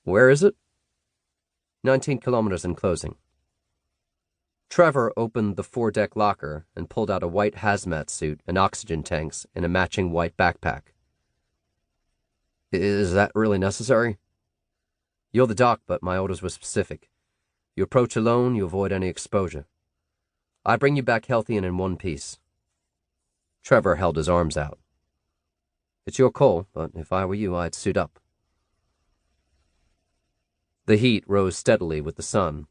Where is it? 19 kilometers in closing. Trevor opened the foredeck locker and pulled out a white hazmat suit and oxygen tanks in a matching white backpack. Is that really necessary? You're the doc, but my orders were specific. You approach alone, you avoid any exposure. I bring you back healthy and in one piece. Trevor held his arms out. It's your call, but if I were you, I'd suit up. The heat rose steadily with the sun.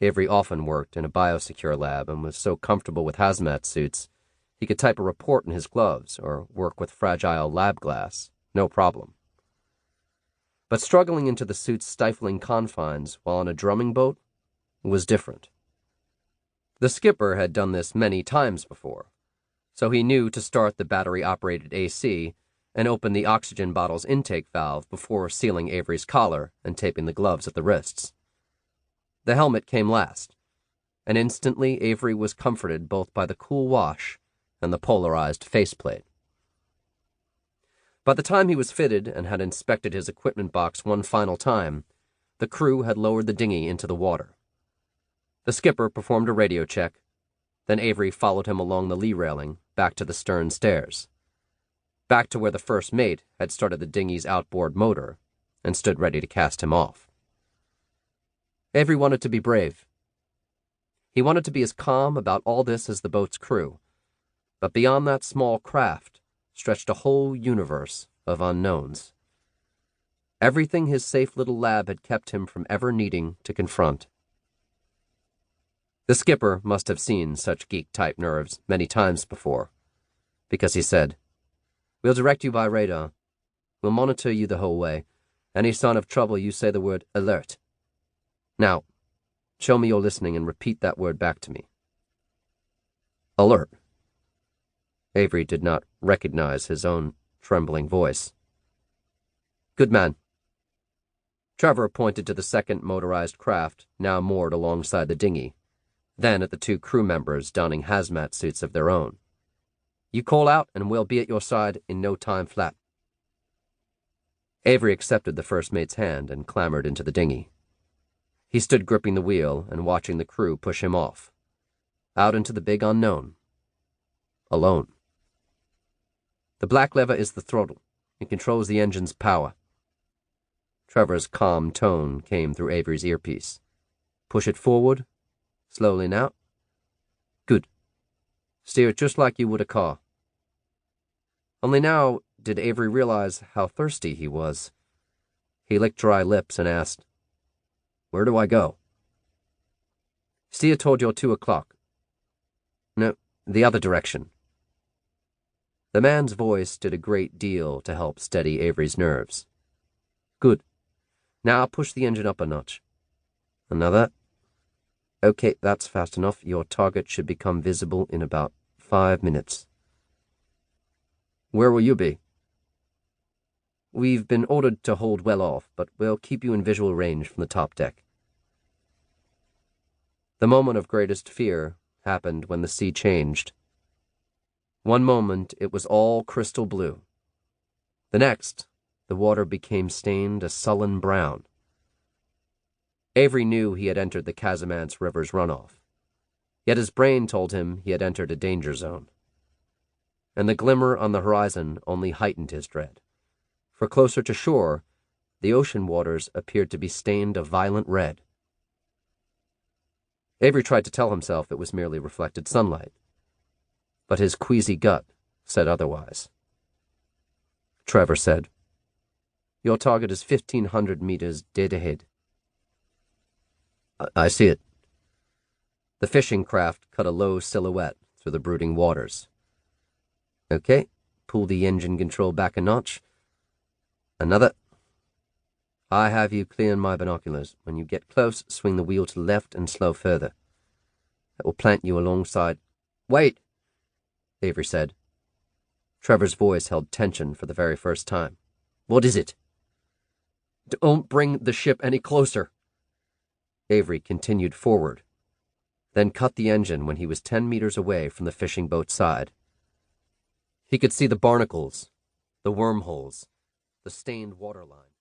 Avery often worked in a biosecure lab and was so comfortable with hazmat suits, he could type a report in his gloves or work with fragile lab glass, no problem. But struggling into the suit's stifling confines while on a drumming boat was different. The skipper had done this many times before, so he knew to start the battery-operated AC and open the oxygen bottle's intake valve before sealing Avery's collar and taping the gloves at the wrists. The helmet came last, and instantly Avery was comforted both by the cool wash and the polarized faceplate. By the time he was fitted and had inspected his equipment box one final time, the crew had lowered the dinghy into the water. The skipper performed a radio check, then Avery followed him along the lee railing back to the stern stairs, back to where the first mate had started the dinghy's outboard motor and stood ready to cast him off. Avery wanted to be brave. He wanted to be as calm about all this as the boat's crew, but beyond that small craft stretched a whole universe of unknowns. Everything his safe little lab had kept him from ever needing to confront. The skipper must have seen such geek-type nerves many times before, because he said, "We'll direct you by radar. We'll monitor you the whole way. Any sign of trouble, you say the word alert. Now, show me you're listening and repeat that word back to me." Alert. Avery did not recognize his own trembling voice. Good man. Trevor pointed to the second motorized craft, now moored alongside the dinghy, then at the two crew members donning hazmat suits of their own. You call out and we'll be at your side in no time flat. Avery accepted the first mate's hand and clambered into the dinghy. He stood gripping the wheel and watching the crew push him off, out into the big unknown, alone. The black lever is the throttle. It controls the engine's power. Trevor's calm tone came through Avery's earpiece. Push it forward. Slowly now. Good. Steer it just like you would a car. Only now did Avery realize how thirsty he was. He licked dry lips and asked, Where do I go? Steer toward your 2 o'clock. No, the other direction. The man's voice did a great deal to help steady Avery's nerves. Good. Now push the engine up a notch. Another. Okay, that's fast enough. Your target should become visible in about 5 minutes. Where will you be? We've been ordered to hold well off, but we'll keep you in visual range from the top deck. The moment of greatest fear happened when the sea changed. One moment it was all crystal blue. The next, the water became stained a sullen brown. Avery knew he had entered the Casamance River's runoff, yet his brain told him he had entered a danger zone. And the glimmer on the horizon only heightened his dread, for closer to shore, the ocean waters appeared to be stained a violent red. Avery tried to tell himself it was merely reflected sunlight, but his queasy gut said otherwise. Trevor said, Your target is 1,500 meters dead ahead. I see it. The fishing craft cut a low silhouette through the brooding waters. Okay, pull the engine control back a notch. Another. I have you clear in my binoculars. When you get close, swing the wheel to the left and slow further. That will plant you alongside. Wait, Avery said. Trevor's voice held tension for the very first time. What is it? Don't bring the ship any closer. Avery continued forward, then cut the engine when he was 10 meters away from the fishing boat's side. He could see the barnacles, the wormholes, the stained waterline.